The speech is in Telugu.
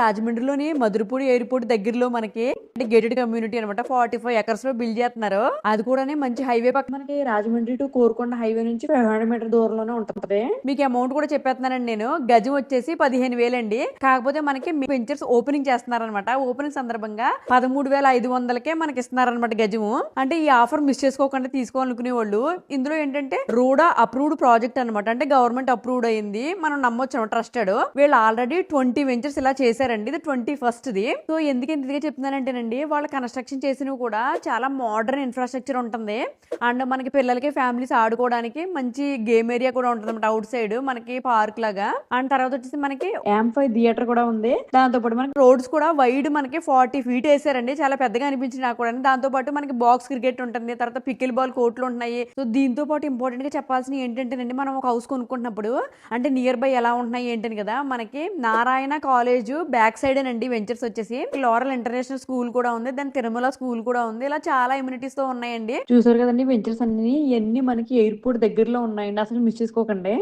రాజమండ్రిలోని మధురపూడి ఎయిర్పోర్ట్ దగ్గరలో మనకి గేటెడ్ కమ్యూనిటీ అనమాట 45 ఎకర్స్ లో బిల్డ్ చేస్తున్నారు. అది కూడా మంచి హైవే పక్క మనకి రాజమండ్రి టు కోరుకొండ హైవే నుంచి 500 మీటర్ దూరంలోనే ఉంటుంది. మీకు అమౌంట్ కూడా చెప్పేస్తున్నానండి నేను. గజం వచ్చేసి 15,000 అండి. కాకపోతే మనకి వెంచర్స్ ఓపెనింగ్ చేస్తున్నారనమాట. ఓపెనింగ్ సందర్భంగా 13,500కే మనకి ఇస్తున్నారనమాట గజము. అంటే ఈ ఆఫర్ మిస్ చేసుకోకుండా తీసుకోవాలనుకునే వాళ్ళు. ఇందులో ఏంటంటే రూడా అప్రూవ్డ్ ప్రాజెక్ట్ అనమాట. అంటే గవర్నమెంట్ అప్రూవ్డ్ అయింది, మనం నమ్మొచ్చు, ట్రస్టెడ్. వీళ్ళు ఆల్రెడీ 20 వెంచర్స్ ఇలా చేశారండి. ఇది 21st. సో ఎందుకు ఇంతగా చెప్తున్నానంటేనండి, వాళ్ళ కన్స్ట్రక్షన్ చేసినవి కూడా చాలా మోడర్న్ ఇన్ఫ్రాస్ట్రక్చర్ ఉంటుంది. అండ్ మనకి పిల్లలకి ఫ్యామిలీస్ ఆడుకోవడానికి మంచి గేమ్ ఏరియా కూడా ఉంటుంది అనమాట. అవుట్ సైడ్ మనకి పార్క్ లాగా. అండ్ తర్వాత వచ్చేసి మనకి M5 థియేటర్ కూడా ఉంది. దాంతో పాటు మనకి రోడ్స్ కూడా వైడ్ మనకి 40 feet వేసారండి. చాలా పెద్దగా అనిపించింది నాకు కూడా. దాంతో పాటు మనకి బాక్స్ క్రికెట్ ఉంటుంది, తర్వాత పికిల్ బాల్ కోర్టులు ఉంటున్నాయి. సో దీంతో పాటు ఇంపార్టెంట్ గా చెప్పాల్సిన ఏంటంటేనండి, మనం ఒక హౌస్ కొనుక్కుంటున్నప్పుడు అంటే నియర్ బై ఎలా ఉంటున్నాయి ఏంటని కదా, మనకి నారాయణ కాలేజ్ బ్యాక్ సైడ్ అండి వెంచర్స్ వచ్చేసి లారల్ ఇంటర్నేషనల్ స్కూల్ కూడా ఉంది, దాని తిరుమల స్కూల్ కూడా ఉంది. ఇలా చాలా ఇమ్యూనిటీస్ తో ఉన్నాయండి. చూసారు కదండి వెంచర్స్ అన్ని మనకి ఎయిర్పోర్ట్ దగ్గరలో ఉన్నాయండి. అసలు మిస్ చేసుకోకండి.